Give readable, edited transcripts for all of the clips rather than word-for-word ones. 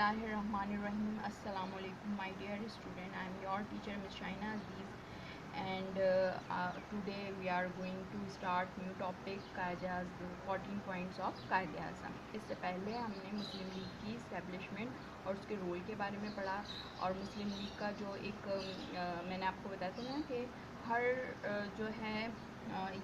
Bismillahirrahmanirrahim. Assalamu alaikum, my dear student. I am your teacher, Ms. Shaina Aziz, and today we are going to start new topic Qaeda-e-Azam, 14 points of Qaeda-e-Azam. اس سے پہلے ہم نے مسلم league کی establishment اور اس کے role کے بارے میں پڑھا، اور مسلم لیگ کا جو ایک میں نے آپ کو بتایا تھا نا کہ ہر جو ہے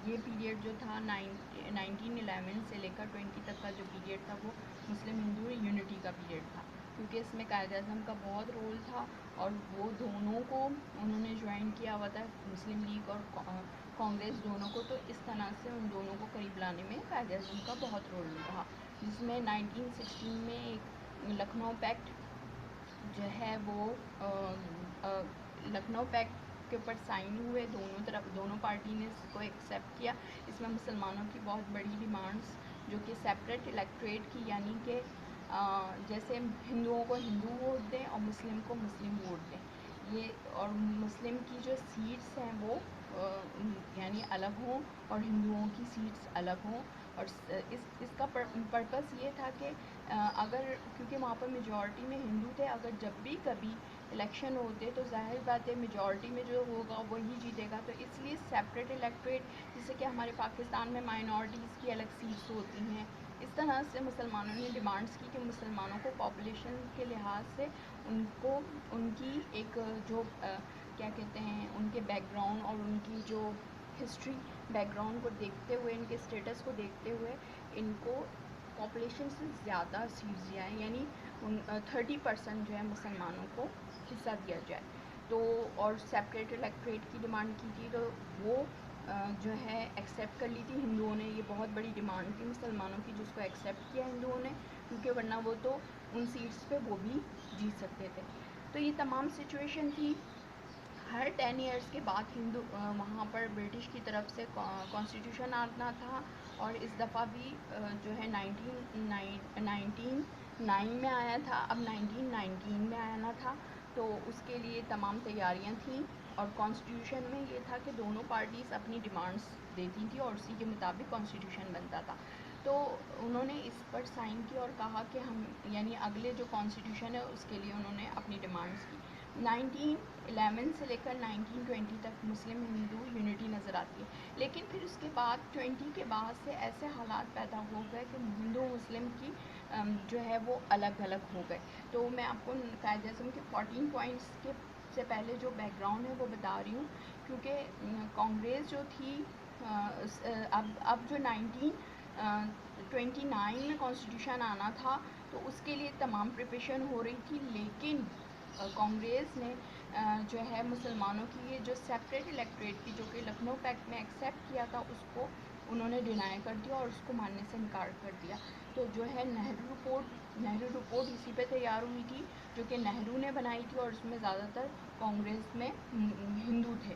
یہ پیریڈ جو تھا 1911 سے لے کر 20 تک کا جو پیریڈ تھا وہ مسلم ہندو یونٹی کا پیریڈ تھا، کیونکہ اس میں قائد اعظم کا بہت رول تھا، اور وہ دونوں کو انہوں نے جوائن کیا ہوا تھا، مسلم لیگ اور کانگریس دونوں کو، تو اس طرح سے ان دونوں کو قریب لانے میں قائد اعظم کا بہت رول رہا، جس میں 1916 میں ایک لکھنؤ پیکٹ جو ہے وہ لکھنؤ پیکٹ کے اوپر سائن ہوئے، دونوں پارٹی نے اس کو ایکسیپٹ کیا۔ اس میں مسلمانوں کی بہت بڑی ڈیمانڈس جو کہ سیپریٹ الیکٹریٹ کی، یعنی کہ جیسے ہندوؤں کو ہندو ووٹ دیں اور مسلم کو مسلم ووٹ دیں، یہ اور مسلم کی جو سیٹس ہیں وہ یعنی الگ ہوں اور ہندوؤں کی سیٹس الگ ہوں، اور اس کا پرپس یہ تھا کہ اگر کیونکہ وہاں پر میجورٹی میں ہندو تھے، اگر جب بھی کبھی الیکشن ہوتے تو ظاہر بات ہے میجورٹی میں جو ہوگا وہی جیتے گا، تو اس لیے سیپریٹ الیکٹریٹ، جیسے کہ ہمارے پاکستان میں مائنورٹیز کی الگ سیٹس ہوتی ہیں، اس طرح سے مسلمانوں نے ڈیمانڈس کی کہ مسلمانوں کو پاپولیشن کے لحاظ سے ان کی ایک جو کیا کہتے ہیں ان کے بیک گراؤنڈ اور ان کی جو ہسٹری بیک گراؤنڈ کو دیکھتے ہوئے، ان کے اسٹیٹس کو دیکھتے ہوئے ان کو پاپولیشن سے زیادہ سیٹس دیا ہے، یعنی 30% جو ہے مسلمانوں کو حصہ دیا جائے، تو اور سیپریٹ الیکٹریٹ کی ڈیمانڈ کی تھی، تو وہ جو ہے ایکسیپٹ کر لی تھی ہندوؤں نے، یہ بہت بڑی ڈیمانڈ تھی مسلمانوں کی جس کو ایکسیپٹ کیا ہندوؤں نے، کیونکہ ورنہ وہ تو ان سیٹس پہ وہ بھی جیت سکتے تھے۔ تو یہ تمام سچویشن تھی۔ ہر 10 ایئرس کے بعد وہاں پر برٹش کی طرف سے کانسٹیٹیوشن آنا تھا، اور اس دفعہ بھی جو ہے 1909 میں آیا تھا، اب 1919 میں آنا تھا، تو اس کے لیے تمام تیاریاں تھیں، اور کانسٹیٹیوشن میں یہ تھا کہ دونوں پارٹیز اپنی ڈیمانڈس دیتی تھی اور اسی کے مطابق کانسٹیٹیوشن بنتا تھا، تو انہوں نے اس پر سائن کیا اور کہا کہ ہم یعنی اگلے جو کانسٹیٹیوشن ہے اس کے لیے انہوں نے اپنی ڈیمانڈس کی۔ 1911 سے لے کر 1920 تک مسلم ہندو یونٹی نظر آتی ہے، لیکن پھر اس کے بعد 20 کے بعد سے ایسے حالات پیدا ہو گئے کہ ہندو مسلم کی جو ہے وہ الگ الگ ہو گئے۔ تو میں آپ کو قائد اعظم کے 14 پوائنٹس کے سے پہلے جو بیک گراؤنڈ ہے وہ بتا رہی ہوں، کیونکہ کانگریس جو تھی اب جو 1929 میں کانسٹیٹیوشن آنا تھا تو اس کے لیے تمام پریپریشن ہو رہی تھی، لیکن کانگریس نے جو ہے مسلمانوں کی یہ جو سیپریٹ الیکٹریٹ کی جو کہ لکھنؤ پیکٹ میں ایکسیپٹ کیا تھا اس کو انہوں نے ڈینائی کر دیا اور اس کو ماننے سے انکار کر دیا، تو جو ہے نہرو رپورٹ اسی پہ تیار ہوئی تھی جو کہ نہرو نے بنائی تھی، اور اس میں زیادہ تر کانگریس میں ہندو تھے،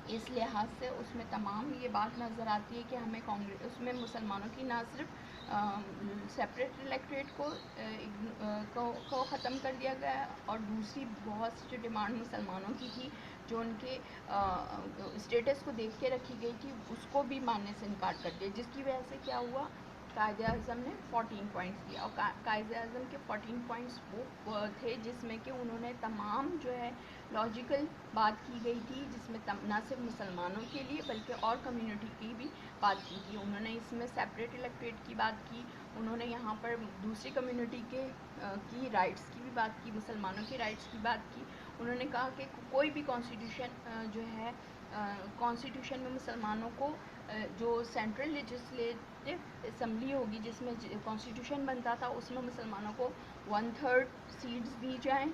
اس لحاظ سے اس میں تمام یہ بات نظر آتی ہے کہ ہمیں اس میں مسلمانوں کی نہ صرف سیپریٹ الیکٹریٹ کو ختم کر دیا گیا، اور دوسری بہت سی جو ڈیمانڈ مسلمانوں کی تھی جو ان کے اسٹیٹس کو دیکھ کے رکھی گئی تھی اس کو بھی ماننے سے انکار کر دیا، جس کی وجہ سے کیا ہوا، قائد اعظم نے 14 پوائنٹس دیا، اور قائد اعظم کے 14 پوائنٹس وہ تھے جس میں کہ انہوں نے تمام جو ہے لاجیکل بات کی گئی تھی، جس میں نہ صرف مسلمانوں کے لیے بلکہ اور کمیونٹی کی بھی بات کی تھی، انہوں نے اس میں سیپریٹ الیکٹریٹ کی بات کی، انہوں نے یہاں پر دوسری کمیونٹی کی رائٹس کی بھی بات کی، مسلمانوں کی رائٹس کی بات کی، انہوں نے کہا کہ کوئی بھی کانسٹیٹیوشن جو ہے کانسٹیٹیوشن میں مسلمانوں کو جو سینٹرل لیجسلیٹو اسمبلی ہوگی جس میں کانسٹیٹیوشن بنتا تھا اس میں مسلمانوں کو 1/3 سیٹس دی جائیں،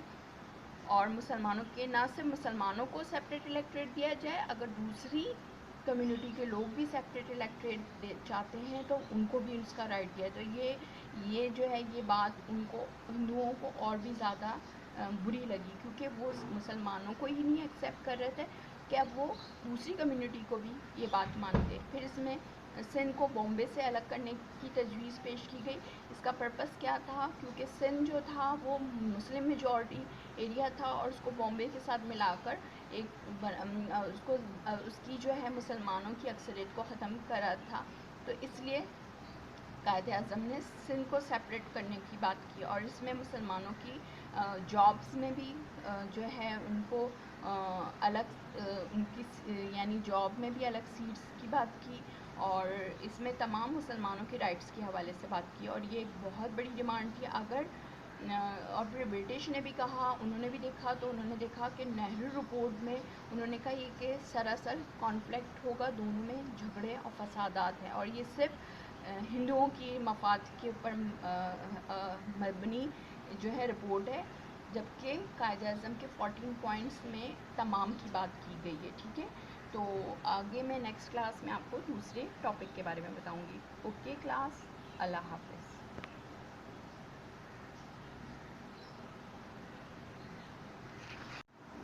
اور مسلمانوں کے نہ صرف مسلمانوں کو سیپریٹ الیکٹریٹ دیا جائے، اگر دوسری کمیونٹی کے لوگ بھی سیپریٹ الیکٹریٹ چاہتے ہیں تو ان کو بھی اس کا رائٹ دیا، تو یہ جو ہے یہ بات ان کو ہندوؤں کو اور بھی زیادہ بری لگی، کیونکہ وہ مسلمانوں کو ہی نہیں ایکسیپٹ کر رہے تھے کہ اب وہ دوسری کمیونٹی کو بھی یہ بات مانتے۔ پھر اس میں سندھ کو بامبے سے الگ کرنے کی تجویز پیش کی گئی، اس کا پرپس کیا تھا، کیونکہ سندھ جو تھا وہ مسلم میجورٹی ایریا تھا اور اس کو بامبے کے ساتھ ملا کر اس کی جو ہے مسلمانوں کی اکثریت کو ختم کرا تھا، تو اس لیے قائد اعظم نے سندھ کو سیپریٹ کرنے کی بات کی، اور اس میں مسلمانوں کی جابس میں بھی جو ہے ان کو الگ ان کی یعنی جاب میں بھی الگ سیٹس کی بات کی، اور اس میں تمام مسلمانوں کے رائٹس کے حوالے سے بات کی، اور یہ ایک بہت بڑی ڈیمانڈ تھی۔ اگر اور پھر برٹش نے بھی کہا، انہوں نے بھی دیکھا، تو انہوں نے دیکھا کہ نہرو رپورٹ میں انہوں نے کہا یہ کہ سراسر کانفلکٹ ہوگا، دونوں میں جھگڑے اور فسادات ہیں، اور یہ صرف ہندوؤں کی مفاد کے اوپر مبنی جو ہے رپورٹ ہے، جبکہ قائد اعظم کے 14 پوائنٹس میں تمام کی بات کی گئی ہے، ٹھیک ہے۔ تو آگے میں نیکسٹ کلاس میں آپ کو دوسرے ٹاپک کے بارے میں بتاؤں گی۔ اوکے کلاس، اللہ حافظ۔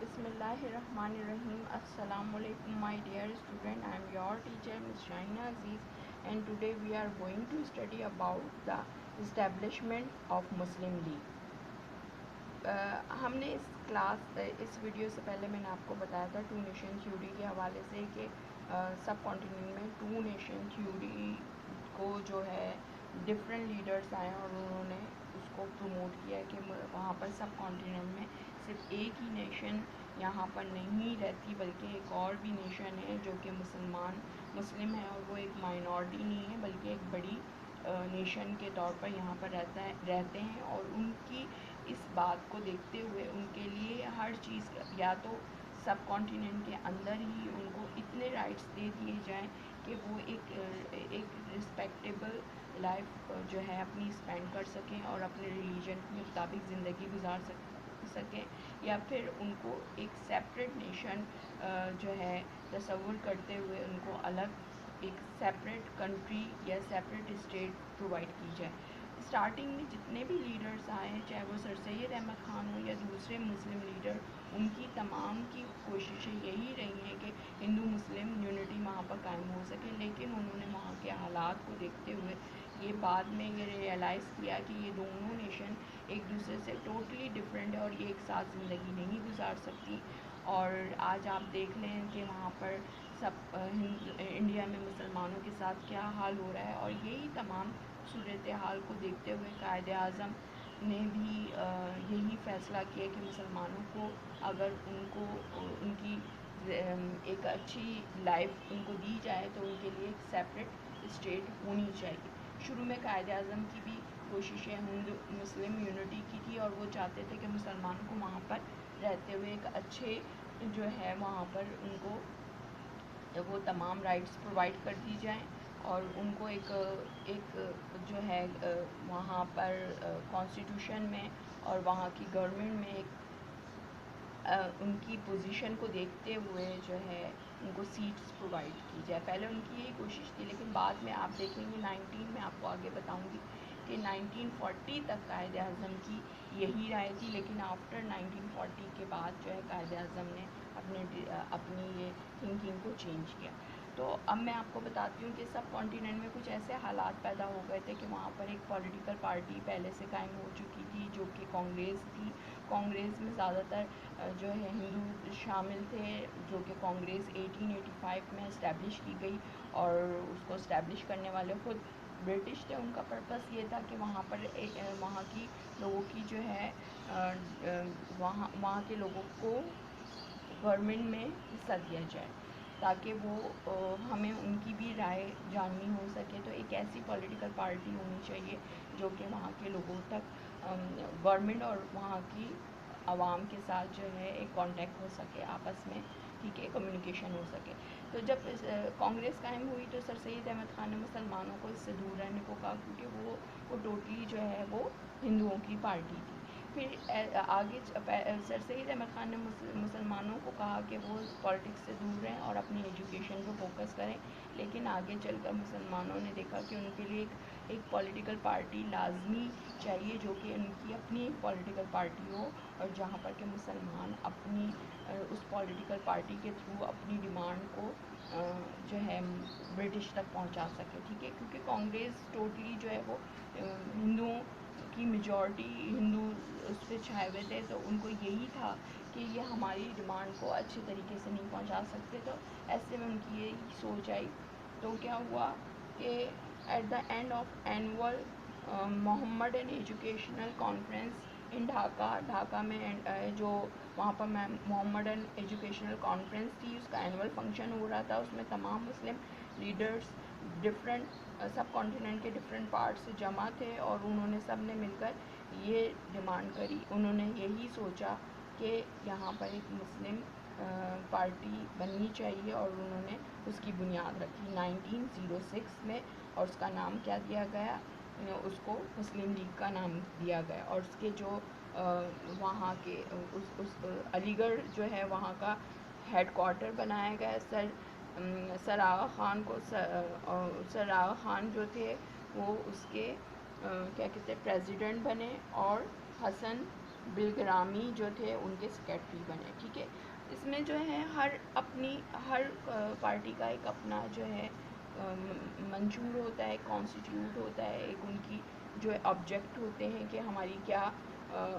بسم اللہ الرحمن الرحیم۔ السلام علیکم my dear student, I am your teacher Miss Shaina Aziz, and today we are going to study about the establishment of Muslim League. ہم نے اس ویڈیو سے پہلے میں نے آپ کو بتایا تھا ٹو نیشن تھیوری کے حوالے سے کہ سب کانٹیننٹ میں ٹو نیشن تھیوری کو جو ہے ڈفرینٹ لیڈرس آئے اور انہوں نے اس کو پروموٹ کیا کہ وہاں پر سب کانٹیننٹ میں صرف ایک ہی نیشن یہاں پر نہیں رہتی، بلکہ ایک اور بھی نیشن ہے جو کہ مسلم ہے، اور وہ ایک مائنورٹی نہیں ہے بلکہ ایک بڑی نیشن کے طور پر یہاں پر رہتے ہیں، اور ان کی اس بات کو دیکھتے ہوئے ان کے لیے ہر چیز یا تو سب کانٹیننٹ کے اندر ہی ان کو اتنے رائٹس دے دیے جائیں کہ وہ ایک رسپیکٹیبل لائف جو ہے اپنی اسپینڈ کر سکیں اور اپنے ریلیجن کے مطابق زندگی گزار سکیں، یا پھر ان کو ایک سیپریٹ نیشن جو ہے تصور کرتے ہوئے ان کو الگ ایک سیپریٹ کنٹری یا سیپریٹ اسٹیٹ پرووائڈ کی جائے۔ اسٹارٹنگ میں جتنے بھی لیڈرز آئے ہیں، چاہے وہ سر سید احمد خان ہوں یا دوسرے مسلم لیڈر، ان کی تمام کی کوششیں یہی رہی ہیں کہ ہندو مسلم یونٹی وہاں پر قائم ہو سکے، لیکن انہوں نے وہاں کے حالات کو دیکھتے ہوئے یہ بعد میں یہ ریئلائز کیا کہ یہ دونوں نیشن ایک دوسرے سے ٹوٹلی ڈفرینٹ ہے اور یہ ایک ساتھ زندگی نہیں گزار سکتی۔ اور آج آپ دیکھ لیں کہ وہاں پر سب انڈیا میں مسلمانوں کے ساتھ کیا حال ہو رہا ہے، اور یہی تمام صورتحال کو دیکھتے ہوئے قائد اعظم نے بھی یہی فیصلہ کیا کہ مسلمانوں کو اگر ان کو ان کی ایک اچھی لائف ان کو دی جائے تو ان کے لیے ایک سیپریٹ اسٹیٹ ہونی چاہیے۔ شروع میں قائد اعظم کی بھی کوششیں ہندو مسلم یونٹی کی تھی، اور وہ چاہتے تھے کہ مسلمانوں کو وہاں پر رہتے ہوئے ایک اچھے جو ہے وہاں پر ان کو وہ تمام رائٹس پرووائڈ کر دی جائیں، اور ان کو ایک جو ہے وہاں پر کانسٹیٹیوشن میں اور وہاں کی گورنمنٹ میں ایک ان کی پوزیشن کو دیکھتے ہوئے جو ہے ان کو سیٹس پرووائڈ کی جائے۔ پہلے ان کی یہی کوشش تھی، لیکن بعد میں آپ دیکھیں گے 19 میں آپ کو آگے بتاؤں گی کہ 1940 تک قائد اعظم کی یہی رائے تھی، لیکن آفٹر 1940 کے بعد جو ہے قائد اعظم نے اپنی یہ تھنکنگ کو چینج کیا۔ تو اب میں آپ کو بتاتی ہوں کہ سب کانٹیننٹ میں کچھ ایسے حالات پیدا ہو گئے تھے کہ وہاں پر ایک پولیٹیکل پارٹی پہلے سے قائم ہو چکی تھی جو کہ کانگریس تھی۔ کانگریس میں زیادہ تر جو ہے ہندو شامل تھے، جو کہ کانگریس 1885 میں اسٹیبلش کی گئی، اور اس کو اسٹیبلش کرنے والے خود برٹش تھے۔ ان کا پرپس یہ تھا کہ وہاں پر وہاں کی لوگوں کی جو ہے وہاں کے لوگوں کو گورنمنٹ میں حصہ دیا جائے تاکہ وہ ہمیں ان کی بھی رائے جاننی ہو سکے۔ تو ایک ایسی پولیٹیکل پارٹی ہونی چاہیے جو کہ وہاں کے لوگوں تک گورنمنٹ اور وہاں کی عوام کے ساتھ جو ہے ایک کانٹیکٹ ہو سکے آپس میں، ٹھیک ہے، کمیونیکیشن ہو سکے۔ تو جب کانگریس قائم ہوئی تو سر سید احمد خان نے مسلمانوں کو اس سے دور رہنے کو کہا، کیونکہ وہ ٹوٹلی جو ہے وہ ہندوؤں کی پارٹی تھی۔ پھر آگے سر سید احمد خان نے مسلمانوں کو کہا کہ وہ پالیٹکس سے دور رہیں اور اپنی ایجوکیشن پہ فوکس کریں، لیکن آگے چل کر مسلمانوں نے دیکھا کہ ان کے لیے ایک پولیٹیکل پارٹی لازمی چاہیے جو کہ ان کی اپنی ایک پولیٹیکل پارٹی ہو، اور جہاں پر کہ مسلمان اپنی اس پولیٹیکل پارٹی کے تھرو اپنی ڈیمانڈ کو جو ہے برٹش تک پہنچا سکے، ٹھیک ہے، کیونکہ کانگریس ٹوٹلی جو ہے وہ ہندوؤں کی میجورٹی ہندو اس پہ چھائے ہوئے تھے، تو ان کو یہی تھا کہ یہ ہماری ڈیمانڈ کو اچھے طریقے سے نہیں پہنچا سکتے، تو ایسے میں ان کی یہی سوچ آئی۔ تو کیا ہوا کہ at the end of annual Mohammedan Educational Conference in Dhaka میں جو وہاں پر محمدن ایجوکیشنل کانفرنس تھی، اس کا اینول فنکشن ہو رہا تھا. اس میں تمام مسلم لیڈرز ڈفرینٹ سب کانٹیننٹ کے ڈفرینٹ پارٹ سے جمع تھے، اور انہوں نے سب نے مل کر یہ ڈیمانڈ کری، انہوں نے یہی سوچا کہ یہاں پر ایک مسلم پارٹی بننی چاہیے، اور انہوں نے اس کی بنیاد رکھی 1906 میں، اور اس کا نام کیا دیا گیا، اس کو مسلم لیگ کا نام دیا گیا. اور اس کے جو وہاں کے اس علی گڑھ جو ہے وہاں کا ہیڈ کوارٹر بنایا گیا. سر آغا خان کو سر آغا خان جو تھے وہ اس کے کیا کہتے ہیں پریزیڈنٹ بنے، اور حسن بلگرامی جو تھے ان کے سیکرٹری بنے. ٹھیک ہے، اس میں جو ہے ہر پارٹی کا ایک اپنا جو ہے منشور ہوتا ہے، کانسٹیٹیوٹ ہوتا ہے، ایک ان کی جو آبجیکٹ ہوتے ہیں کہ ہماری کیا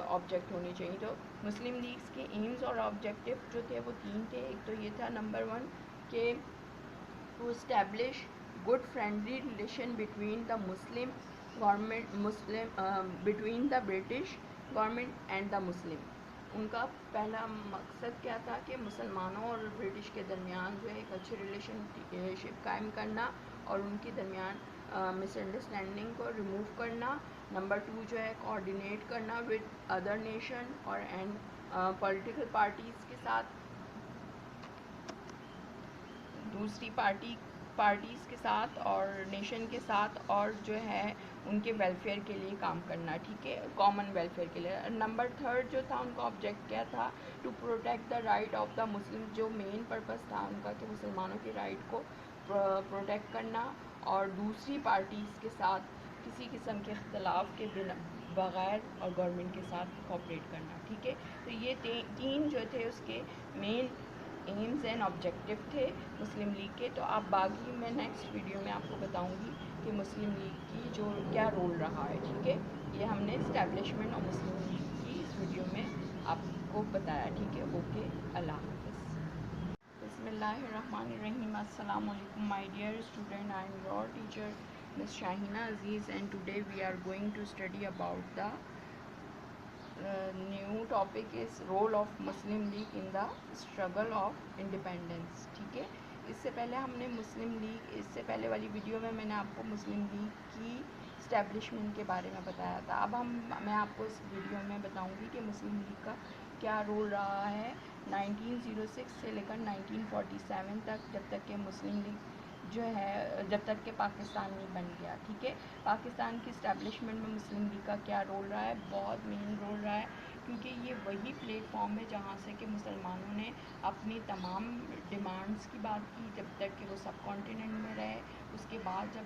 آبجیکٹ ہونی چاہیے. تو مسلم لیگس کے ایمز اور آبجیکٹیو جو تھے وہ 3 تھے. ایک تو یہ تھا نمبر 1 کہ to establish good friendly relation between the between the British government and the Muslim. ان کا پہلا مقصد کیا تھا کہ مسلمانوں اور برٹش کے درمیان جو ہے ایک اچھی ریلیشن شپ قائم کرنا، اور ان کے درمیان مس انڈرسٹینڈنگ کو ریموو کرنا. نمبر 2 جو ہے کوآرڈینیٹ کرنا ود ادر نیشن اور اینڈ پولیٹیکل پارٹیز کے ساتھ، دوسری پارٹیز کے ساتھ اور نیشن کے ساتھ، اور جو ہے ان کے ویلفیئر کے لیے کام کرنا. ٹھیک ہے، کامن ویلفیئر کے لیے. نمبر 3 جو تھا ان کا آبجیکٹ کیا تھا، to protect the right of the Muslim. جو مین پرپس تھا ان کا کہ مسلمانوں کے رائٹ کو پروٹیکٹ کرنا، اور دوسری پارٹیز کے ساتھ کسی قسم کے اختلاف کے بغیر اور گورنمنٹ کے ساتھ کوآپریٹ کرنا. ٹھیک ہے، تو یہ 3 جو تھے اس کے مین ایمز اینڈ آبجیکٹیو تھے مسلم لیگ کے. تو آپ باقی میں نیکسٹ ویڈیو میں آپ کو بتاؤں گی کہ مسلم لیگ کی جو کیا رول رہا ہے. ٹھیک ہے، یہ ہم نے اسٹیبلشمنٹ اور مسلم لیگ کی اس ویڈیو میں آپ کو بتایا. ٹھیک ہے، اوکے، اللہ حافظ. بسم اللہ الرحمن الرحیم. السلام علیکم my dear student. I am your teacher Ms. Shahina Aziz, and today we are going to study about the new topic is role of Muslim League in the struggle of independence. ٹھیک ہے، اس سے پہلے ہم نے اس سے پہلے والی video میں نے آپ کو مسلم لیگ کی اسٹیبلشمنٹ کے بارے میں بتایا تھا. اب میں آپ کو اس ویڈیو میں بتاؤں گی کہ مسلم لیگ کا کیا رول رہا ہے 1906 سے لے کر 1947 تک، جب تک کہ مسلم لیگ جو ہے جب تک کہ پاکستان نہیں بن گیا. ٹھیک ہے، پاکستان کی اسٹیبلشمنٹ میں مسلم لیگ کا کیا رول رہا ہے، بہت مین رول رہا ہے، کیونکہ یہ وہی پلیٹ فارم ہے جہاں سے کہ مسلمانوں نے اپنی تمام ڈیمانڈس کی بات کی جب تک کہ وہ سب کانٹیننٹ میں رہے. اس کے بعد جب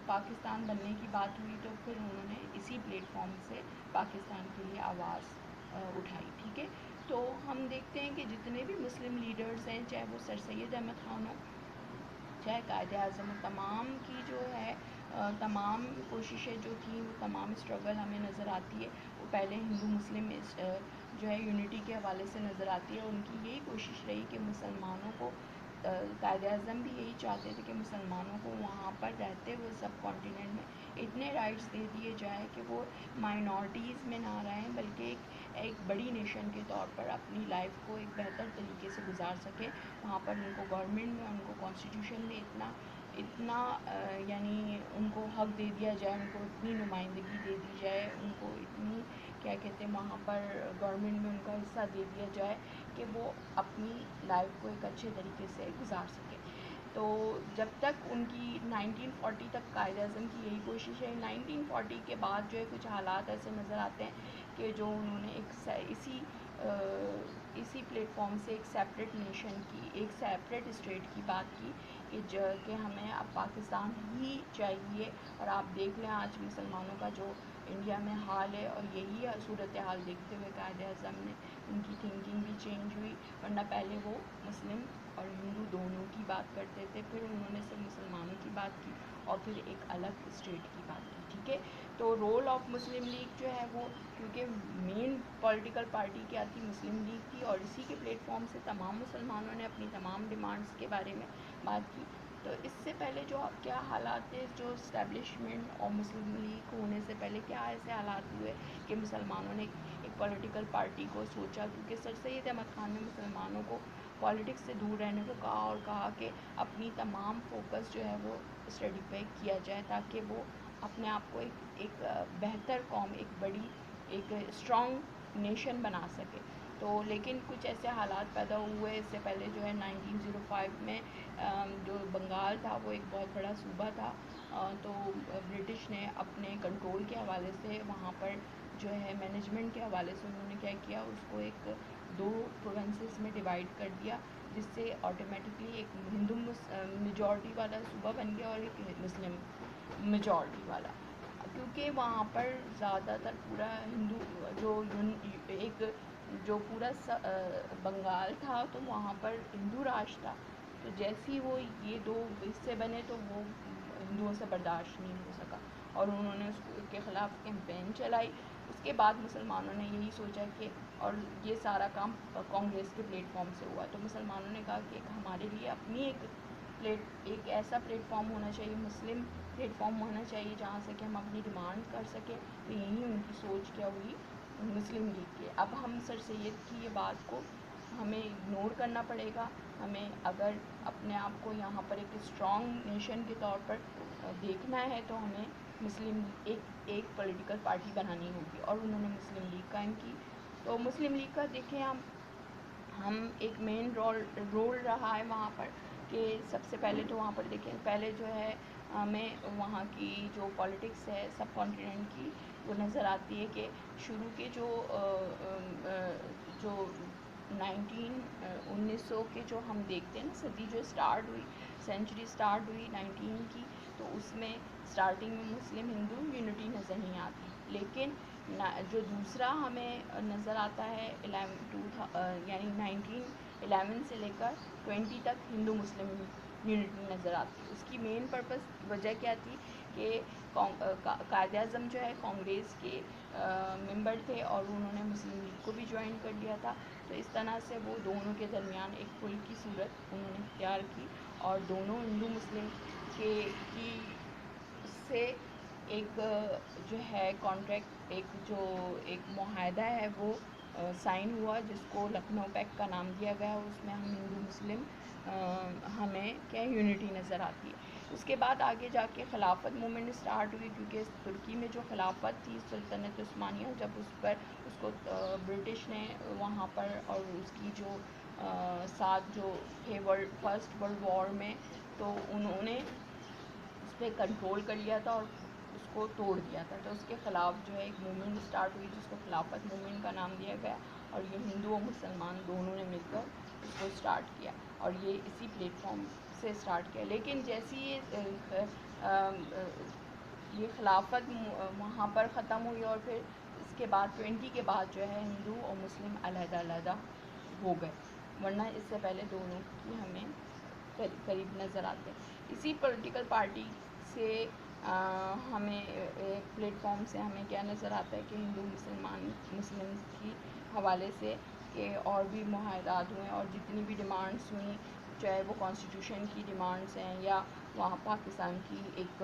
پاکستان بننے کی بات ہوئی تو پھر انہوں نے اسی پلیٹ فارم سے پاکستان کے لیے آواز اٹھائی. ٹھیک ہے، تو ہم دیکھتے ہیں کہ جتنے بھی مسلم لیڈرز ہیں، چاہے وہ سر سید احمد خان ہو، چاہے قائد اعظم، تمام کی جو ہے تمام کوششیں جو تھیں، وہ تمام اسٹرگل ہمیں نظر آتی ہے. وہ پہلے ہندو مسلم جو ہے یونٹی کے حوالے سے نظر آتی ہے. ان کی یہی کوشش رہی کہ مسلمانوں کو، قائد اعظم بھی یہی چاہتے تھے کہ مسلمانوں کو وہاں پر رہتے ہوئے سب کانٹیننٹ میں اتنے رائٹس دے دیے جائیں کہ وہ مائنورٹیز میں نہ رہیں، بلکہ ایک بڑی نیشن کے طور پر اپنی لائف کو ایک بہتر طریقے سے گزار سکیں. وہاں پر ان کو گورنمنٹ میں، ان کو کانسٹیٹیوشن میں اتنا یعنی ان کو حق دے دیا جائے، ان کو اتنی نمائندگی دے دی جائے، ان کو اتنی کیا کہتے ہیں وہاں پر گورنمنٹ میں ان کا حصہ دے دیا جائے کہ وہ اپنی لائف کو ایک اچھے طریقے سے گزار سکے. تو جب تک ان کی 1940 تک قائد اعظم کی یہی کوشش ہے. 1940 کے بعد جو ہے کچھ حالات ایسے نظر آتے ہیں کہ جو انہوں نے اسی پلیٹ فارم سے ایک سیپریٹ نیشن کی، ایک سیپریٹ اسٹیٹ کی بات کی کہ ہمیں اب پاکستان ہی چاہیے. اور آپ دیکھ لیں آج مسلمانوں کا جو انڈیا میں حال ہے، اور یہی صورتحال دیکھتے ہوئے قائد اعظم نے ان کی تھنکنگ بھی چینج ہوئی. ورنہ پہلے وہ مسلم اور ہندو دونوں کی بات کرتے تھے، پھر انہوں نے صرف مسلمانوں کی بات کی اور پھر ایک الگ اسٹیٹ کی بات کی. ٹھیک ہے، تو رول آف مسلم لیگ جو ہے وہ، کیونکہ مین پولیٹیکل پارٹی کیا تھی، مسلم لیگ تھی، اور اسی کے پلیٹ فارم سے تمام مسلمانوں نے اپنی تمام ڈیمانڈس کے بارے میں بات کی. تو اس سے پہلے جو کیا حالات تھے، جو اسٹیبلشمنٹ اور مسلم لیگ ہونے سے پہلے کیا ایسے حالات ہوئے کہ مسلمانوں نے ایک پولیٹیکل پارٹی کو سوچا، کیونکہ سر سید احمد خان نے مسلمانوں کو پالیٹکس سے دور رہنے کو کہا، اور کہا کہ اپنی تمام فوکس جو ہے وہ اسٹڈی پہ کیا جائے، تاکہ وہ اپنے آپ کو ایک بہتر قوم، ایک بڑی، ایک اسٹرانگ نیشن بنا سکے۔ تو لیکن کچھ ایسے حالات پیدا ہوئے، اس سے پہلے جو ہے 1905 میں جو بنگال تھا وہ ایک بہت بڑا صوبہ تھا، تو برٹش نے اپنے کنٹرول کے حوالے سے وہاں پر جو ہے مینجمنٹ کے حوالے سے انہوں نے کیا کیا، اس کو ایک 2 پروونسز میں ڈیوائڈ کر دیا، جس سے آٹومیٹکلی ایک ہندو میجورٹی والا صوبہ بن گیا اور ایک مسلم میجورٹی والا، کیونکہ وہاں پر زیادہ تر پورا ہندو جو پورا بنگال تھا تو وہاں پر ہندو راج تھا، تو جیسی وہ یہ 2 حصے بنے تو وہ ہندوؤں سے برداشت نہیں ہو سکا، اور انہوں نے اس کے خلاف کیمپین چلائی۔ اس کے بعد مسلمانوں نے یہی سوچا کہ، اور یہ سارا کام کانگریس کے پلیٹ فارم سے ہوا، تو مسلمانوں نے کہا کہ ہمارے لیے اپنی ایک ایسا پلیٹ فارم ہونا چاہیے، مسلم پلیٹ فارم ہونا چاہیے، جہاں سے کہ ہم اپنی ڈیمانڈ کر سکیں۔ تو یہی ان کی سوچ کیا ہوئی مسلم لیگ کے۔ اب ہم سر سید کی یہ بات کو ہمیں اگنور کرنا پڑے گا، ہمیں اگر اپنے آپ کو یہاں پر ایک اسٹرانگ نیشن کے طور پر دیکھنا ہے تو ہمیں مسلم ایک پولیٹیکل پارٹی بنانی ہوگی، اور انہوں نے مسلم لیگ قائم کی۔ تو مسلم لیگ کا دیکھیں ہم ایک مین رول رہا ہے وہاں پر، کہ سب سے پہلے تو وہاں پر دیکھیں، پہلے جو ہے ہمیں وہاں کی جو پالیٹکس ہے سب کانٹیننٹ کی، وہ نظر آتی ہے کہ شروع کے جو 1900 کے جو ہم دیکھتے ہیں نا صدی جو اسٹارٹ ہوئی، سینچری اسٹارٹ ہوئی 19 کی، تو اس میں اسٹارٹنگ میں مسلم ہندو یونٹی نظر نہیں آتی، لیکن جو دوسرا ہمیں نظر آتا ہے یعنی 1911 سے لے کر 20 تک ہندو مسلم یونٹی نظر آتی ہے۔ اس کی مین وجہ کیا تھی کہ قائد اعظم جو ہے کانگریس کے ممبر تھے، اور انہوں نے مسلم لیگ کو بھی جوائن کر لیا تھا، تو اس طرح سے وہ دونوں کے درمیان ایک پل کی صورت انہوں نے اختیار کی، اور دونوں ہندو مسلم کی سے ایک جو ہے کانٹریکٹ، ایک معاہدہ ہے وہ سائن ہوا، جس کو لکھنؤ پیکٹ کا نام دیا گیا، اس میں ہم ہندو مسلم ہمیں کیا یونٹی نظر آتی ہے۔ اس کے بعد آگے جا کے خلافت موومنٹ اسٹارٹ ہوئی، کیونکہ ترکی میں جو خلافت تھی سلطنت عثمانیہ، جب اس کو برٹش نے وہاں پر، اور اس کی جو ساتھ جو تھے فرسٹ ورلڈ وار میں، تو انہوں نے اس پہ کنٹرول کر لیا تھا اور اس کو توڑ دیا تھا، تو اس کے خلاف جو ہے ایک موومنٹ اسٹارٹ ہوئی، جس کو خلافت موومنٹ کا نام دیا گیا، اور یہ ہندو اور مسلمان دونوں نے مل کر اس کو اسٹارٹ کیا، اور یہ اسی پلیٹ فارم سے اسٹارٹ کیا۔ لیکن جیسی یہ خلافت وہاں پر ختم ہوئی، اور پھر اس کے بعد 20 کے بعد جو ہے ہندو اور مسلم علیحدہ علیحدہ ہو گئے، ورنہ اس سے پہلے دونوں کی ہمیں قریب نظر آتے ہیں۔ اسی پولیٹیکل پارٹی سے ہمیں پلیٹ فارم سے ہمیں کیا نظر آتا ہے کہ ہندو مسلم کی حوالے سے کہ اور بھی معاہدات ہوئے، اور جتنی بھی ڈیمانڈس ہوئیں، چاہے وہ کانسٹیٹیوشن کی ڈیمانڈس ہیں یا وہاں پاکستان کی ایک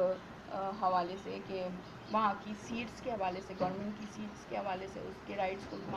حوالے سے کہ وہاں کی سیٹس کے حوالے سے، گورنمنٹ کی سیٹس کے حوالے سے اس کے رائٹس کو بھی